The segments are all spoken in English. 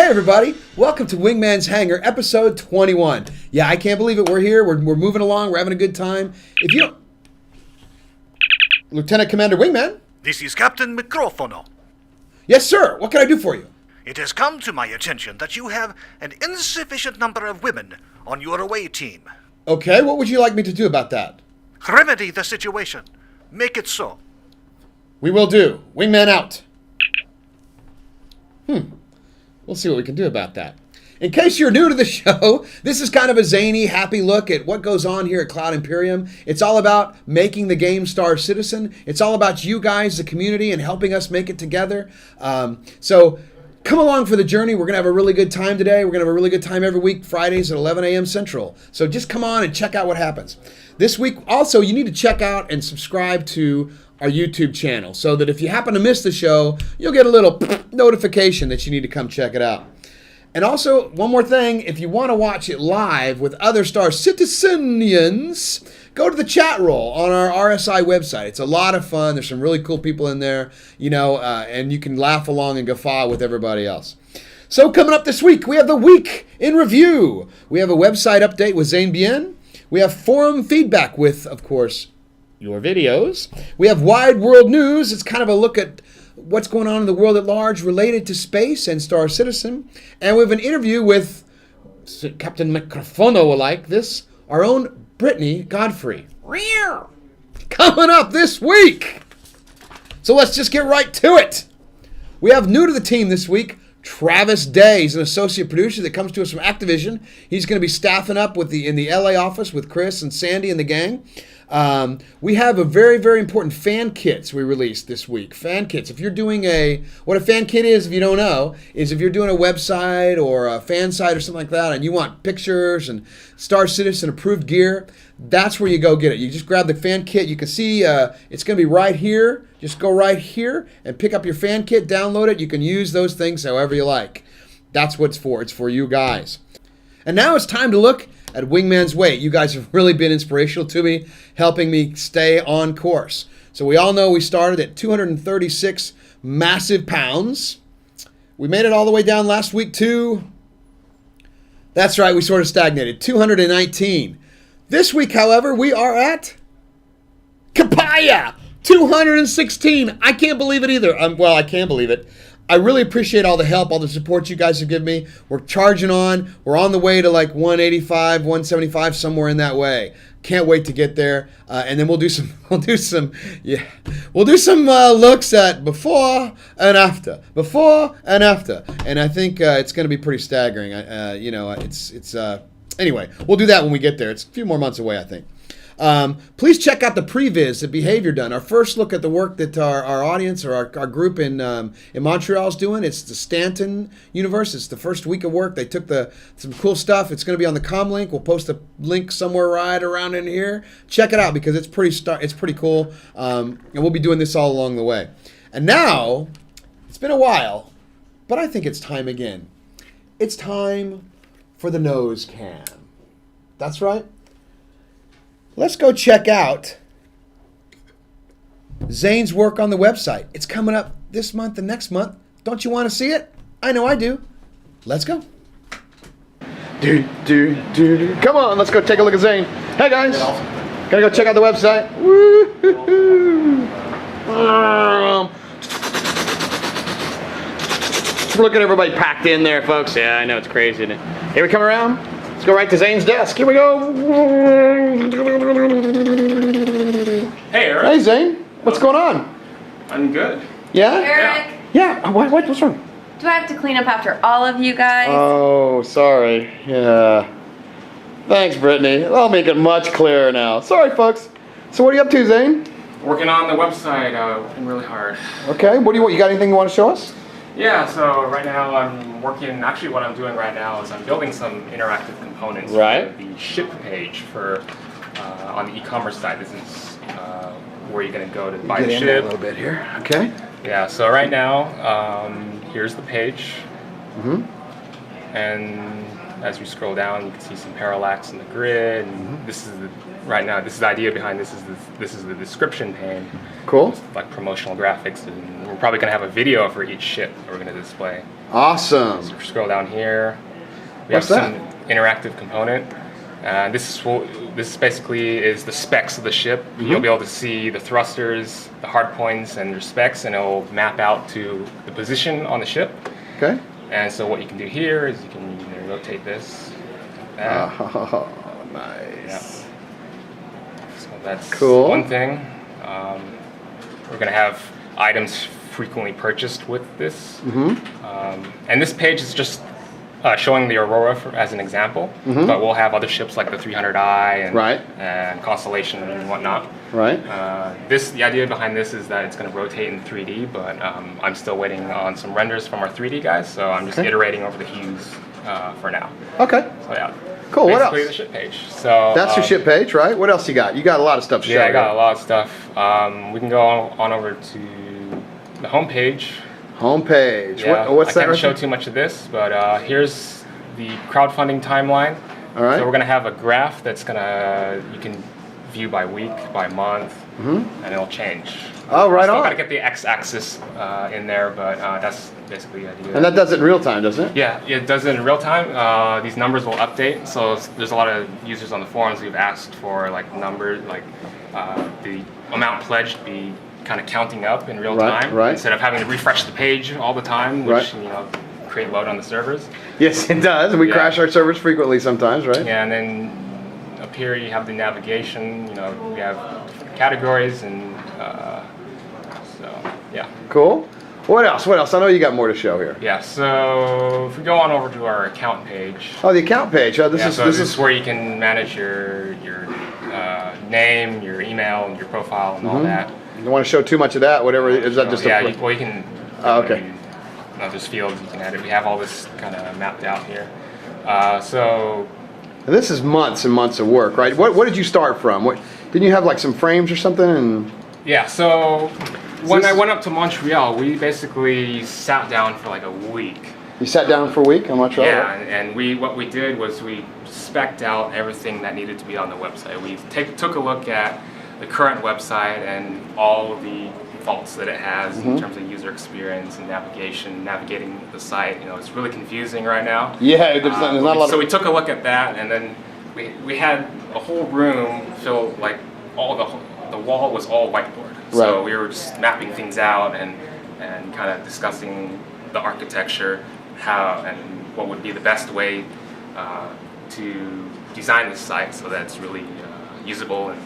Hey everybody, welcome to Wingman's Hangar, episode 21. Yeah, I can't believe it. We're here, we're moving along, we're having a good time. If you don't... Lieutenant Commander Wingman? This is Captain Microfono. Yes, sir. What can I do for you? It has come to my attention that you have an insufficient number of women on your away team. Okay, what would you like me to do about that? Remedy the situation. Make it so. We will do. Wingman out. We'll see what we can do about that. In case you're new to the show, this is kind of a zany, happy look at what goes on here at Cloud Imperium. It's all about making the game Star Citizen. It's all about you guys, the community, and helping us make it together. So come along for the journey. We're going to have a really good time today. We're going to have a really good time every week, Fridays at 11 a.m. Central. So just come on and check out what happens. This week, also, you need to check out and subscribe to our YouTube channel so that if you happen to miss the show, you'll get a little notification that you need to come check it out. And also, one more thing, if you want to watch it live with other Star Citizenians, go to the chat roll on our RSI website. It's a lot of fun. There's some really cool people in there, and you can laugh along and guffaw with everybody else. So coming up this week, we have the Week in Review. We have a website update with Zane Bien. We have forum feedback with, of course, your videos. We have Wide World News. It's kind of a look at what's going on in the world at large related to space and Star Citizen. And we have an interview with Captain Microfono like this, our own Brittany Godfrey. Coming up this week. So let's just get right to it. We have new to the team this week, Travis Day. He's an associate producer that comes to us from Activision. He's going to be staffing up in the LA office with Chris and Sandy and the gang. We have a very, very important fan kits we released this week. Fan kits. If you're doing what a fan kit is, if you don't know, is if you're doing a website or a fan site or something like that and you want pictures and Star Citizen approved gear, that's where you go get it. You just grab the fan kit. You can see it's going to be right here. Just go right here and pick up your fan kit, download it. You can use those things however you like. That's what it's for. It's for you guys. And now it's time to look at Wingman's Way. You guys have really been inspirational to me, helping me stay on course. So we all know we started at 236 massive pounds. We made it all the way down last week to, that's right, we sort of stagnated, 219. This week, however, we are at Kapaya, 216. I can't believe it either. I can believe it. I really appreciate all the help, all the support you guys have given me. We're charging on. We're on the way to like 185, 175, somewhere in that way. Can't wait to get there. And then we'll do some looks at before and after. And I think it's going to be pretty staggering. Anyway, we'll do that when we get there. It's a few more months away, I think. Please check out the previs that Behavior done. Our first look at the work that our audience or our group in Montreal is doing. It's the Stanton universe. It's the first week of work. They took some cool stuff. It's going to be on the Comm-link. We'll post a link somewhere right around in here. Check it out because it's pretty cool. And we'll be doing this all along the way. And now, it's been a while, but I think it's time again. It's time for the nose cam. That's right. Let's go check out Zane's work on the website. It's coming up this month and next month. Don't you want to see it? I know I do. Let's go. Come on, let's go take a look at Zane. Hey guys, gotta go check out the website. Woo-hoo-hoo. Look at everybody packed in there, folks. Yeah, I know it's crazy, isn't it? Here we come around. Let's go right to Zane's desk. Here we go. Hey, Eric. Hey, Zane. What's going on? I'm good. Yeah? Eric, Yeah. What's wrong? do I have to clean up after all of you guys? Oh, sorry. Yeah. Thanks, Brittany. I'll make it much clearer now. Sorry, folks. So what are you up to, Zane? Working on the website, working really hard. Okay. What do you want? You got anything you want to show us? Yeah, so right now I'm working, actually what I'm doing right now is I'm building some interactive components Right. for the ship page for, on the e-commerce side. This is where you're going to go to buy the Get in ship. there a little bit here. Okay. Yeah, so right now, here's the page. Mm-hmm. And as you scroll down, you can see some parallax in the grid. And this is right now. This is the idea behind this. This is the description pane. Cool. It's like promotional graphics, and we're probably gonna have a video for each ship that we're gonna display. Awesome. So if you scroll down here, we What's have that? some interactive component. This basically is the specs of the ship. You'll be able to see the thrusters, the hard points, and their specs, and it'll map out to the position on the ship. Okay. And so what you can do here is you can rotate this. Like that. Oh, Yeah. nice. So that's Cool. one thing. We're going to have items frequently purchased with this. And this page is just showing the Aurora as an example, but we'll have other ships like the 300i and Constellation and whatnot. Right. The idea behind this is that it's going to rotate in 3D, but I'm still waiting on some renders from our 3D guys, so I'm just iterating over the hues for now. Okay. So yeah. Cool. What Basically else? the ship page. So That's your ship page, right? What else you got? You got a lot of stuff to show. Yeah, I got a lot of stuff. We can go on over to the home page. Homepage. Yeah, What's I that? can't right show there? too much of this, but here's the crowdfunding timeline. All right. So we're gonna have a graph that's you can view by week, by month, and it'll change. Oh, right Still on. gotta get the x-axis in there, but that's basically the idea. And that does it in real time, doesn't it? Yeah, it does it in real time. These numbers will update. So there's a lot of users on the forums who've asked for like numbers, like the amount pledged be kind of counting up in real time right. instead of having to refresh the page all the time, which create load on the servers. Yes, it does. We Yeah. crash our servers frequently sometimes, right? Yeah, and then up here you have the navigation. We have different categories, and so yeah. Cool. What else? What else? I know you got more to show here. Yeah. So if we go on over to our account page. Oh, the account page. Oh, this is where you can manage your name, your email, and your profile, and all that. You don't want to show too much of that. Whatever. Is that So, just yeah? a? You can. Oh, okay. There's fields you can edit. We have all this kind of mapped out here. So This is months and months of work, right? What did you start from? Didn't you have like some frames or something? And yeah. So when I went up to Montreal, we basically sat down for like a week. you sat down for a week on Montreal? Yeah, and what we did was we spec'd out everything that needed to be on the website. We took a look at the current website and all of the faults that it has in terms of user experience and navigating the site. It's really confusing right now. Yeah, there's not a lot So of. we took a look at that, and then we had a whole room filled, like all the wall was all whiteboard. So Right. we were just mapping things out and kind of discussing the architecture, how and what would be the best way to design this site so that it's really usable and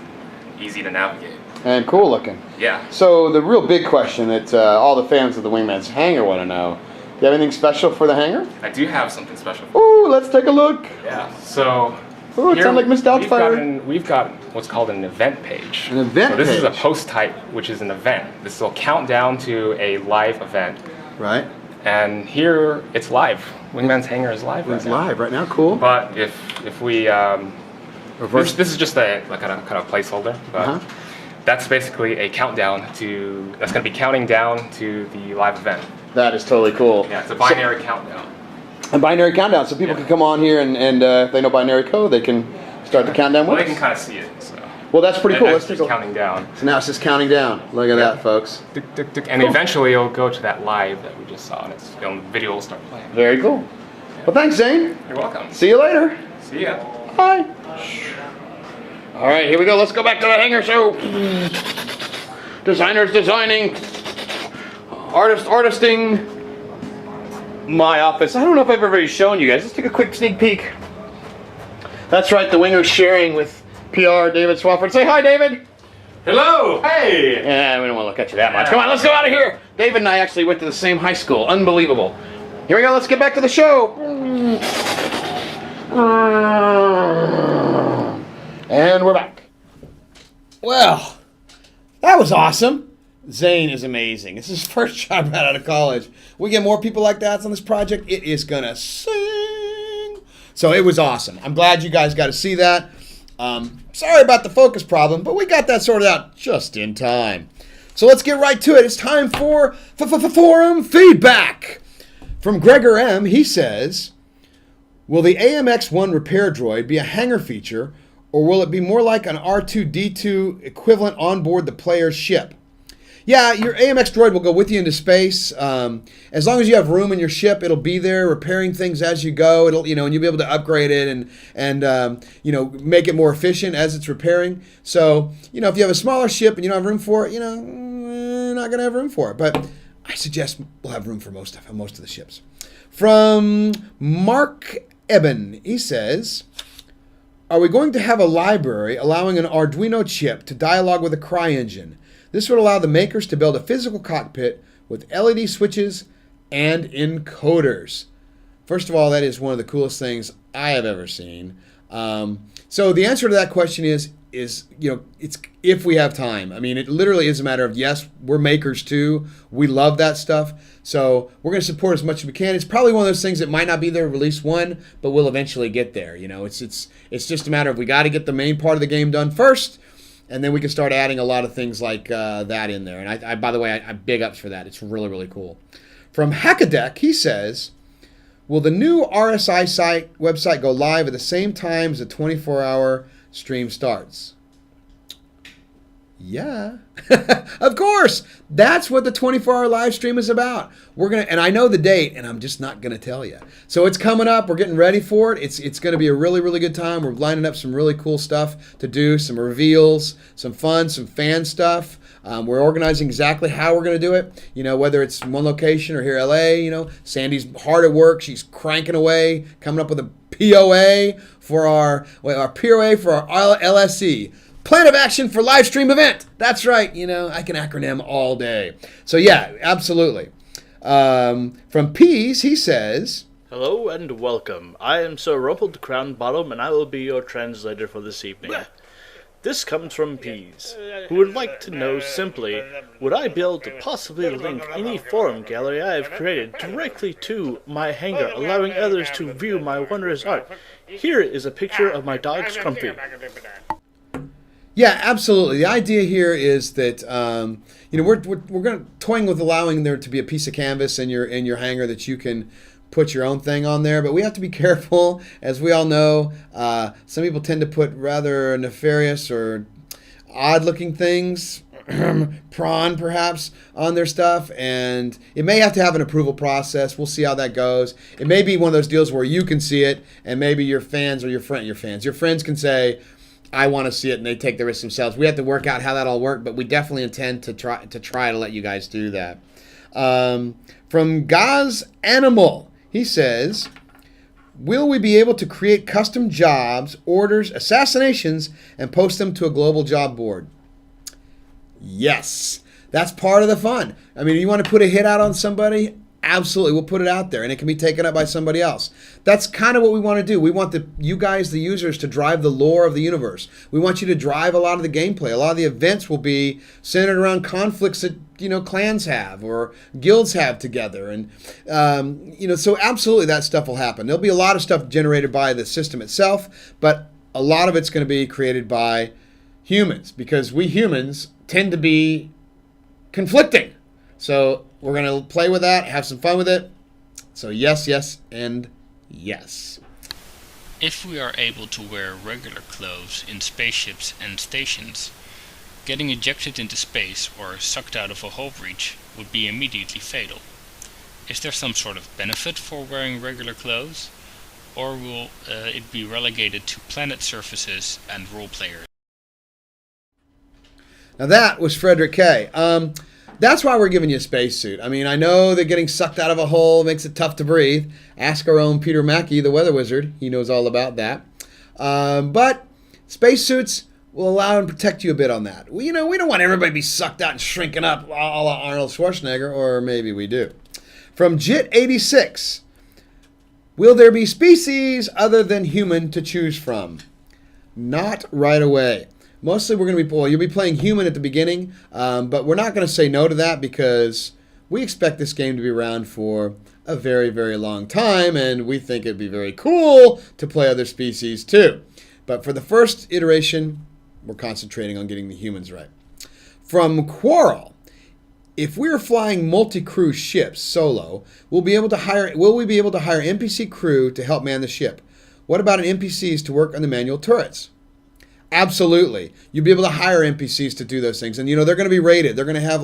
easy to navigate. And cool looking. Yeah. So the real big question that all the fans of the Wingman's Hangar want to know: you have anything special for the hangar? I do have something special. Ooh, let's take a look. Yeah. So Ooh, it here sounds like Miss Doubtfire. we've got what's called an event page. An event So this is a page. post type, which is an event. This will count down to a live event. Right. And here it's live. Wingman's Hangar is live right It's now. live right now. Cool. But if we Reverse. this is just a kind of placeholder, but that's basically a countdown that's going to be counting down to the live event. That is totally cool. Yeah, it's a binary countdown. A binary countdown, so people can come on here and if they know binary code, they can start the countdown Well, with they can us. kind of see it. So. Well, that's pretty cool. It's Let's take just a counting down. So now it's just counting down. Look at that, folks. Tick, tick, tick. And eventually it'll go to that live that we just saw, and the video will start playing. Very cool. Well, thanks, Zane. You're welcome. See you later. See ya. Bye. All right, here we go. Let's go back to the hangar show. Designers designing. Artisting. My office. I don't know if I've ever shown you guys. Let's take a quick sneak peek. That's right, the winger's sharing with PR David Swafford. Say hi, David. Hello. Hey. Yeah, we don't want to look at you that much. Come on, let's go out of here. David and I actually went to the same high school. Unbelievable. Here we go. Let's get back to the show. And we're back. Well, that was awesome. Zane is amazing. It's his first job right out of college. We get more people like that on this project, it is going to sing. So it was awesome. I'm glad you guys got to see that. Sorry about the focus problem, but we got that sorted out just in time. So let's get right to it. It's time for forum feedback. From Gregor M., he says, Will the AMX-1 repair droid be a hangar feature, or will it be more like an R2-D2 equivalent on board the player's ship? Yeah, your AMX droid will go with you into space. As long as you have room in your ship, it'll be there repairing things as you go. It'll, and you'll be able to upgrade it and make it more efficient as it's repairing. So, if you have a smaller ship and you don't have room for it, you're not going to have room for it. But I suggest we'll have room for most of the ships. From Mark Eben, he says, are we going to have a library allowing an Arduino chip to dialogue with a CryEngine? This would allow the makers to build a physical cockpit with LED switches and encoders. First of all, that is one of the coolest things I have ever seen. So the answer to that question is it's if we have time. I mean, it literally is a matter of, yes, we're makers too. We love that stuff. So we're going to support as much as we can. It's probably one of those things that might not be there release 1, but we'll eventually get there. It's just a matter of we got to get the main part of the game done first. And then we can start adding a lot of things like that in there. And I by the way, I big ups for that. It's really, really cool. From Hackadeck, he says, will the new RSI website go live at the same time as the 24-hour stream starts? Yeah, of course. That's what the 24-hour live stream is about. And I know the date, and I'm just not gonna tell you. So it's coming up. We're getting ready for it. It's gonna be a really, really good time. We're lining up some really cool stuff to do, some reveals, some fun, some fan stuff. We're organizing exactly how we're gonna do it. Whether it's in one location or here, LA. Sandy's hard at work. She's cranking away, coming up with a POA for our LSE. Plan of action for live stream event. That's right. I can acronym all day. So yeah, absolutely. From Peas, he says, hello and welcome. I am Sir Rumpled Crown Bottom, and I will be your translator for this evening. This comes from Peas, who would like to know simply, would I be able to possibly link any forum gallery I have created directly to my hangar, allowing others to view my wondrous art? Here is a picture of my dog Scrumpy. Yeah, absolutely. The idea here is that we're going to toying with allowing there to be a piece of canvas in your hangar that you can put your own thing on there, but we have to be careful. As we all know, some people tend to put rather nefarious or odd-looking things, prawn perhaps, on their stuff, and it may have to have an approval process. We'll see how that goes. It may be one of those deals where you can see it, and maybe your fans or your friends can say, I want to see it, and they take the risk themselves. We have to work out how that all works, but we definitely intend to try to let you guys do that. From Gaz Animal, he says, will we be able to create custom jobs, orders, assassinations, and post them to a global job board? Yes. That's part of the fun. I mean, you want to put a hit out on somebody? Absolutely, we'll put it out there, and it can be taken up by somebody else. That's kind of what we want to do. We want you guys, the users, to drive the lore of the universe. We want you to drive a lot of the gameplay. A lot of the events will be centered around conflicts that clans have or guilds have together, and so absolutely that stuff will happen. There'll be a lot of stuff generated by the system itself, but a lot of it's going to be created by humans because we humans tend to be conflicting. So we're going to play with that, have some fun with it. So yes, yes, and yes. If we are able to wear regular clothes in spaceships and stations, getting ejected into space or sucked out of a hull breach would be immediately fatal. Is there some sort of benefit for wearing regular clothes? Or will it be relegated to planet surfaces and role players? Now that was Frederick K. That's why we're giving you a spacesuit. I mean, I know that getting sucked out of a hole makes it tough to breathe. Ask our own Peter Mackey, the weather wizard. He knows all about that. But spacesuits will allow and protect you a bit on that. We don't want everybody to be sucked out and shrinking up a la Arnold Schwarzenegger, or maybe we do. From JIT86, will there be species other than human to choose from? Not right away. Mostly we're going to be, you'll be playing human at the beginning, but we're not going to say no to that because we expect this game to be around for a very, very long time, and we think it'd be very cool to play other species too. But for the first iteration, we're concentrating on getting the humans right. From Quarrel, if we're flying multi-crew ships solo, will we be able to hire NPC crew to help man the ship? What about an NPCs to work on the manual turrets? Absolutely. You'll be able to hire NPCs to do those things. And, they're going to be rated. They're going to have,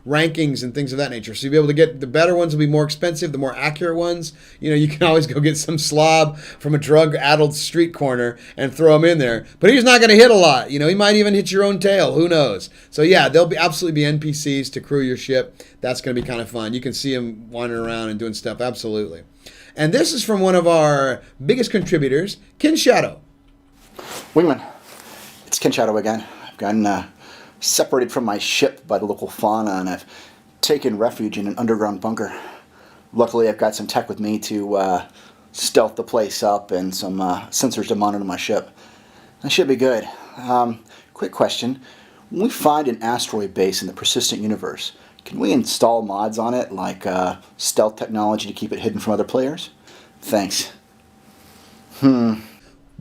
rankings and things of that nature. So you'll be able to get the better ones will be more expensive. The more accurate ones, you can always go get some slob from a drug-addled street corner and throw him in there. But he's not going to hit a lot. He might even hit your own tail. Who knows? So, yeah, there'll absolutely be NPCs to crew your ship. That's going to be kind of fun. You can see him wandering around and doing stuff. Absolutely. And this is from one of our biggest contributors, Kin Shadow. Wingman. It's Ken Shadow again. I've gotten separated from my ship by the local fauna, and I've taken refuge in an underground bunker. Luckily, I've got some tech with me to stealth the place up and some sensors to monitor my ship. That should be good. Quick question. When we find an asteroid base in the persistent universe, can we install mods on it, like stealth technology to keep it hidden from other players? Thanks.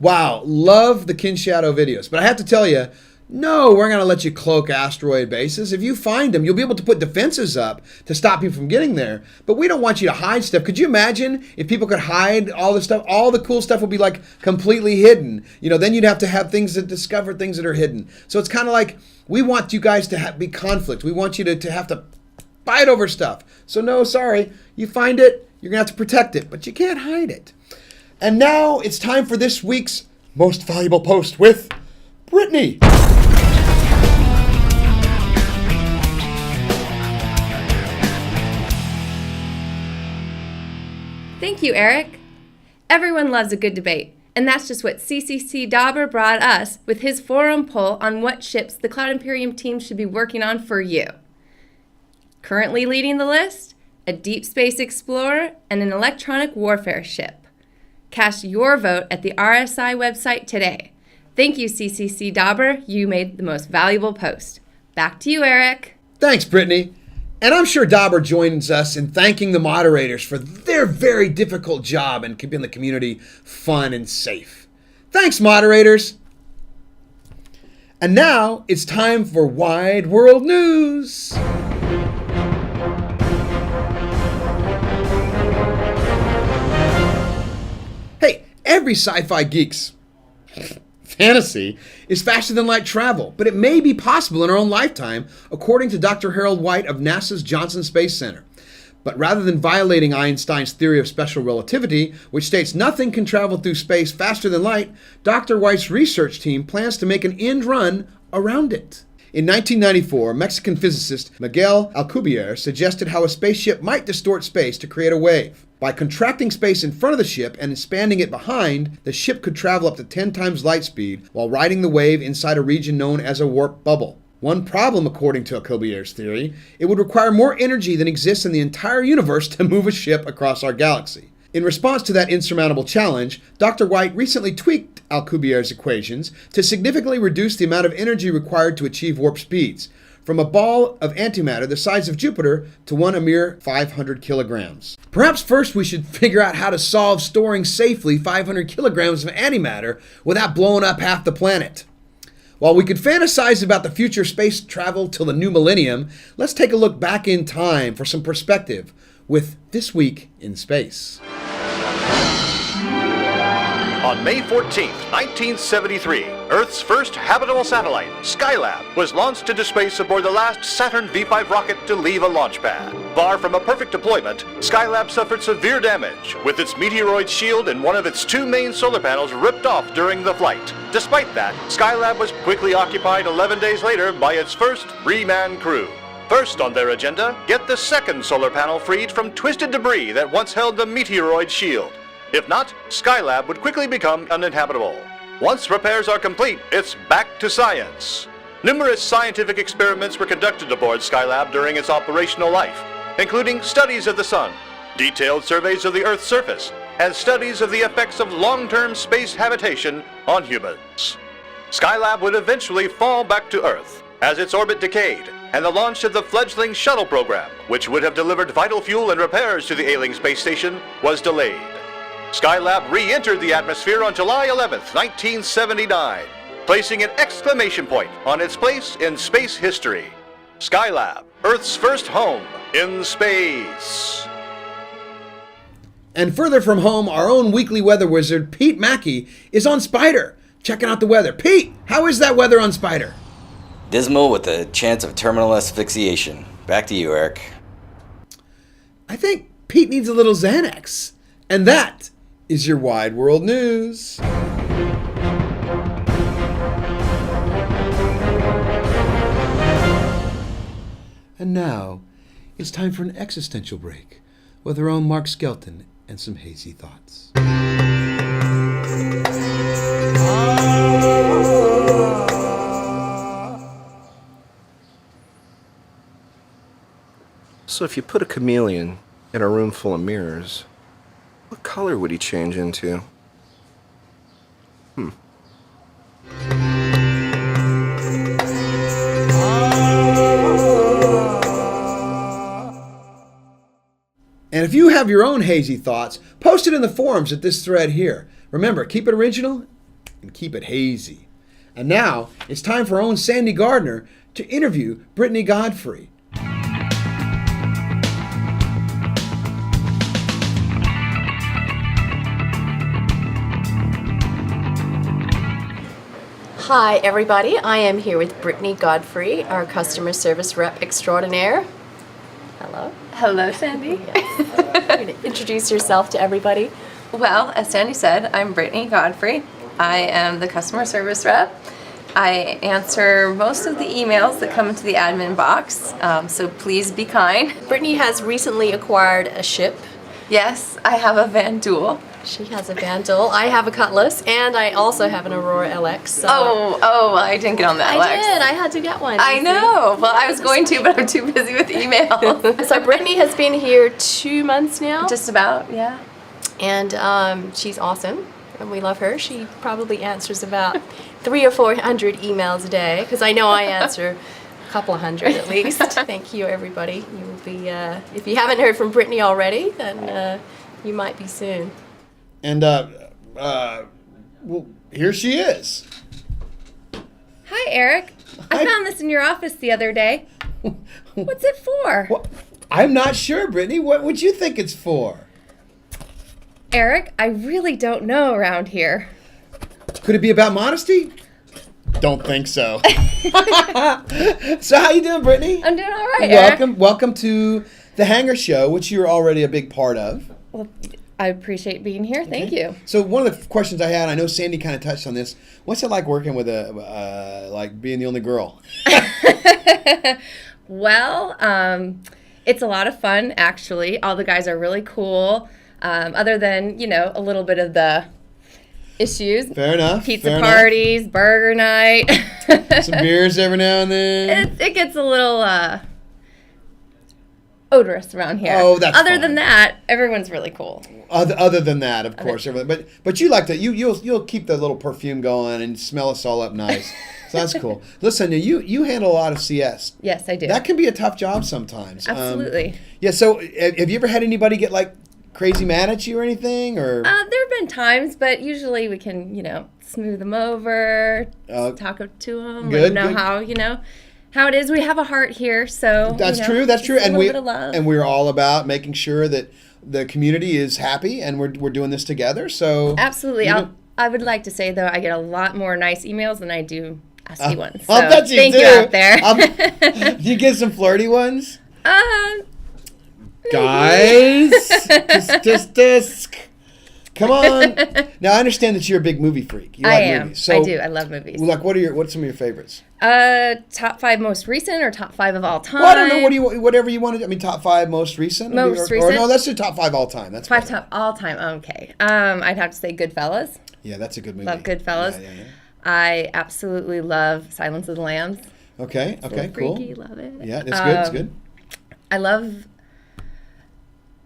Wow, love the Kin Shadow videos. But I have to tell you, no, we're going to let you cloak asteroid bases. If you find them, you'll be able to put defenses up to stop you from getting there. But we don't want you to hide stuff. Could you imagine if people could hide all this stuff? All the cool stuff would be completely hidden. Then you'd have to have things that discover things that are hidden. So it's kind of like we want you guys to be conflict. We want you to have to fight over stuff. So no, sorry. You find it, you're going to have to protect it. But you can't hide it. And now it's time for this week's most valuable post with Brittany. Thank you, Eric. Everyone loves a good debate, and that's just what CCC Dauber brought us with his forum poll on what ships the Cloud Imperium team should be working on for you. Currently leading the list, a deep space explorer and an electronic warfare ship. Cast your vote at the RSI website today. Thank you, CCC Dauber. You made the most valuable post. Back to you, Eric. Thanks, Brittany. And I'm sure Dauber joins us in thanking the moderators for their very difficult job in keeping the community fun and safe. Thanks, moderators. And now it's time for Wide World News. Every sci-fi geek's fantasy is faster than light travel, but it may be possible in our own lifetime, according to Dr. Harold White of NASA's Johnson Space Center. But rather than violating Einstein's theory of special relativity, which states nothing can travel through space faster than light, Dr. White's research team plans to make an end run around it. In 1994, Mexican physicist Miguel Alcubierre suggested how a spaceship might distort space to create a wave. By contracting space in front of the ship and expanding it behind, the ship could travel up to 10 times light speed while riding the wave inside a region known as a warp bubble. One problem, according to Alcubierre's theory, it would require more energy than exists in the entire universe to move a ship across our galaxy. In response to that insurmountable challenge, Dr. White recently tweaked Alcubierre's equations to significantly reduce the amount of energy required to achieve warp speeds, from a ball of antimatter the size of Jupiter to one a mere 500 kilograms. Perhaps first we should figure out how to solve storing safely 500 kilograms of antimatter without blowing up half the planet. While we could fantasize about the future space travel till the new millennium, let's take a look back in time for some perspective with This Week in Space. On May 14, 1973, Earth's first habitable satellite, Skylab, was launched into space aboard the last Saturn V5 rocket to leave a launch pad. Far from a perfect deployment, Skylab suffered severe damage, with its meteoroid shield and one of its two main solar panels ripped off during the flight. Despite that, Skylab was quickly occupied 11 days later by its first three-man crew. First on their agenda, get the second solar panel freed from twisted debris that once held the meteoroid shield. If not, Skylab would quickly become uninhabitable. Once repairs are complete, it's back to science. Numerous scientific experiments were conducted aboard Skylab during its operational life, including studies of the sun, detailed surveys of the Earth's surface, and studies of the effects of long-term space habitation on humans. Skylab would eventually fall back to Earth as its orbit decayed, and the launch of the fledgling shuttle program, which would have delivered vital fuel and repairs to the ailing space station, was delayed. Skylab re-entered the atmosphere on July 11th, 1979, placing an exclamation point on its place in space history. Skylab, Earth's first home in space. And further from home, our own weekly weather wizard, Pete Mackey, is on Spider, checking out the weather. Pete, how is that weather on Spider? Dismal with a chance of terminal asphyxiation. Back to you, Eric. I think Pete needs a little Xanax. And that is your Wide World News. And now, it's time for an existential break with our own Mark Skelton and some hazy thoughts. So if you put a chameleon in a room full of mirrors, what color would he change into? And if you have your own hazy thoughts, post it in the forums at this thread here. Remember, keep it original and keep it hazy. And now, it's time for our own Sandy Gardner to interview Brittany Godfrey. Hi, everybody. I am here with Brittany Godfrey, our customer service rep extraordinaire. Hello. Hello, Sandy. Yes. You're going to introduce yourself to everybody. Well, as Sandy said, I'm Brittany Godfrey. I am the customer service rep. I answer most of the emails that come into the admin box, so please be kind. Brittany has recently acquired a ship. Yes, I have a Van Duel. She has a Vandal. I have a Cutlass, and I also have an Aurora LX. So Oh, I didn't get on that. I did. I had to get one. I know. Well, I was going to, but I'm too busy with emails. So Brittany has been here 2 months now. Just about, yeah. And she's awesome, and we love her. She probably answers about 300 or 400 emails a day, because I know I answer a couple of hundred at least. Thank you, everybody. You will be, if you haven't heard from Brittany already, then you might be soon. And, well, here she is. Hi, Eric. I found this in your office the other day. What's it for? Well, I'm not sure, Brittany. What would you think it's for? Eric, I really don't know around here. Could it be about modesty? Don't think so. So how you doing, Brittany? I'm doing all right, Eric. Welcome to the Hangar show, which you're already a big part of. Well, I appreciate being here. Thank you. So one of the questions I had, I know Sandy kind of touched on this. What's it like working with like being the only girl? Well, it's a lot of fun, actually. All the guys are really cool. Other than, a little bit of the issues. Fair enough. Pizza parties, burger night. Some beers every now and then. It gets a little odorous around here. Oh, that's Other fine. than that, everyone's really cool. Other than that, of course, everything. But you like that. You'll keep the little perfume going and smell us all up nice. So that's cool. Listen, you handle a lot of CS. Yes, I do. That can be a tough job sometimes. Absolutely. Yeah. So have you ever had anybody get like crazy mad at you or anything? Or there have been times, but usually we can smooth them over, talk to them, let them know how it is. We have a heart here, so that's true. That's true. And bit of love. And we're all about making sure that the community is happy, and we're doing this together. So absolutely. I would like to say though, I get a lot more nice emails than I do nasty ones. So I'll bet you thank do. you out there. Do you get some flirty ones? Maybe. Guys, just come on. Now I understand that you're a big movie freak. You like am. movies. So, I do. I love movies. Like, what's some of your favorites? Top 5 most recent or top 5 of all time? Well, I don't know. Whatever you want to. I mean, top 5 most recent. Most or recent. No, let's do top 5 all time. That's 5 better. top all time. Okay. I'd have to say Goodfellas. Yeah, that's a good movie. Love Goodfellas. Yeah. I absolutely love Silence of the Lambs. Okay. It's Cool. freaky, love it. Yeah, it's good. It's good. I love.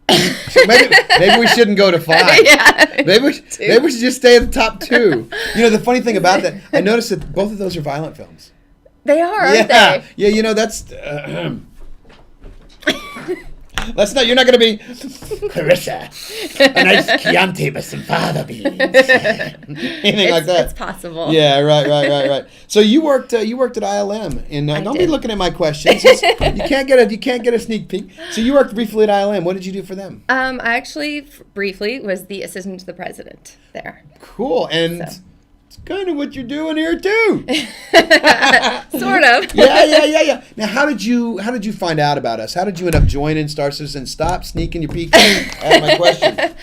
So maybe we shouldn't go to 5. Yeah. Maybe we should just stay at the top 2. The funny thing about that, I noticed that both of those are violent films. They are, aren't they? Yeah. That's. You're not going to be Clarissa, a nice Chianti with some fava beans. Anything like that. It's possible. Yeah, right. So you worked at ILM, and don't be looking at my questions. You can't get a sneak peek. So you worked briefly at ILM. What did you do for them? I actually briefly was the assistant to the president there. Cool, and it's kind of what you're doing here too. Sort of. Yeah. Now, how did you find out about us? How did you end up joining Star Citizen? Stop sneaking your peek. Ask my question.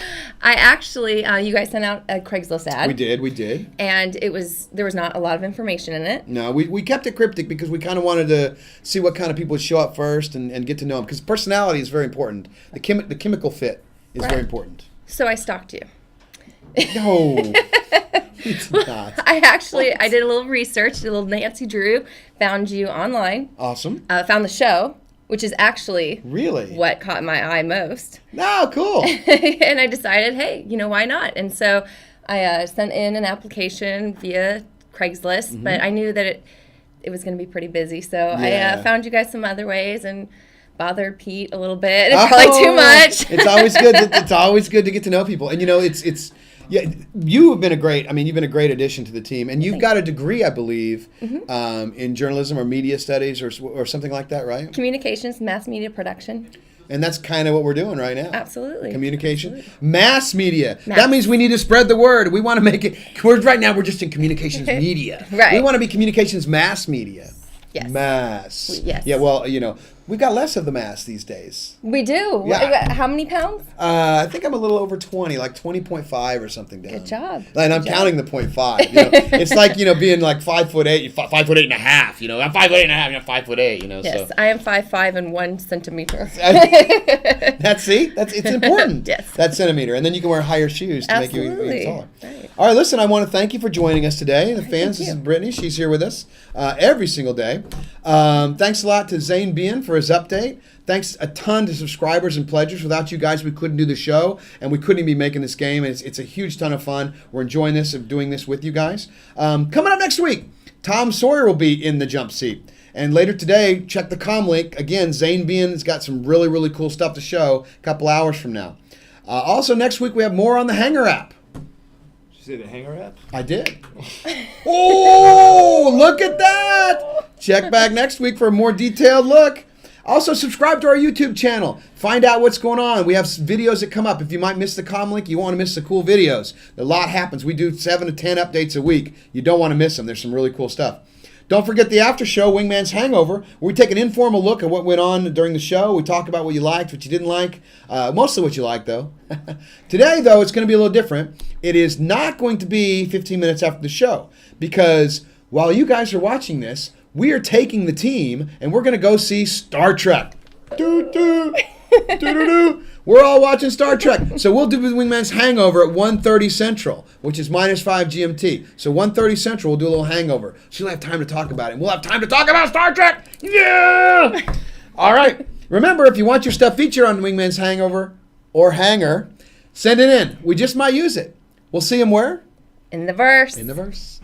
I actually, you guys sent out a Craigslist ad. We did. And there was not a lot of information in it. No, we kept it cryptic because we kind of wanted to see what kind of people would show up first and get to know them. Because personality is very important. The chemical fit is very important. So I stalked you. No, it's not. I did a little research, did a little Nancy Drew, found you online. Awesome. Found the show, which is actually really what caught my eye most. No, cool. And I decided, hey, why not? And so I sent in an application via Craigslist, but I knew that it was going to be pretty busy. So I found you guys some other ways and bothered Pete a little bit. It's probably too much. It's always good. It's always good to get to know people. And it's you have been you've been a great addition to the team, and you've got a degree, I believe, in journalism or media studies or something like that, right? Communications, mass media production. And that's kind of what we're doing right now. Absolutely. Communication. Absolutely. Mass media. That means we need to spread the word. We want to make it. Right now, we're just in communications media. Right. We want to be communications mass media. Yes. Mass. Yes. Yeah, well, we've got less of the mass these days. We do. Yeah. How many pounds? I think I'm a little over 20, like 20.5 or something down. Good job. And I'm counting the 0.5. It's like, being like 5'8", 5'8" and a half. I'm 5'8" and a half, 5'8", Yes, so. I am 5'5" and 1 centimeter. It's important. Yes. That centimeter. And then you can wear higher shoes to make you taller. Right. All right, listen, I want to thank you for joining us today. The fans, this is Brittany. She's here with us every single day. Thanks a lot to Zane Bien for his update. Thanks a ton to subscribers and pledgers. Without you guys, we couldn't do the show, and we couldn't even be making this game. It's a huge ton of fun. We're enjoying doing this with you guys. Coming up next week, Tom Sawyer will be in the jump seat. And later today, check the Comm-link. Again, Zane Bien's got some really, really cool stuff to show a couple hours from now. Also, next week, we have more on the Hangar app. Did you say the Hangar app? I did. Oh, look at that. Check back next week for a more detailed look. Also, subscribe to our YouTube channel. Find out what's going on. We have videos that come up. If you might miss the Comm-link, you want to miss the cool videos. A lot happens. We do 7 to 10 updates a week. You don't want to miss them. There's some really cool stuff. Don't forget the after show, Wingman's Hangover, where we take an informal look at what went on during the show. We talk about what you liked, what you didn't like, mostly what you liked, though. Today, though, it's going to be a little different. It is not going to be 15 minutes after the show, because while you guys are watching this, we are taking the team, and we're going to go see Star Trek. Doo-doo, doo-doo-doo. We're all watching Star Trek. So we'll do Wingman's Hangover at 1:30 Central, which is -5 GMT. So 1:30 Central, we'll do a little hangover. So you'll have time to talk about it. And we'll have time to talk about Star Trek. Yeah! All right. Remember, if you want your stuff featured on Wingman's Hangover or Hangar, send it in. We just might use it. We'll see them where? In the verse. In the verse.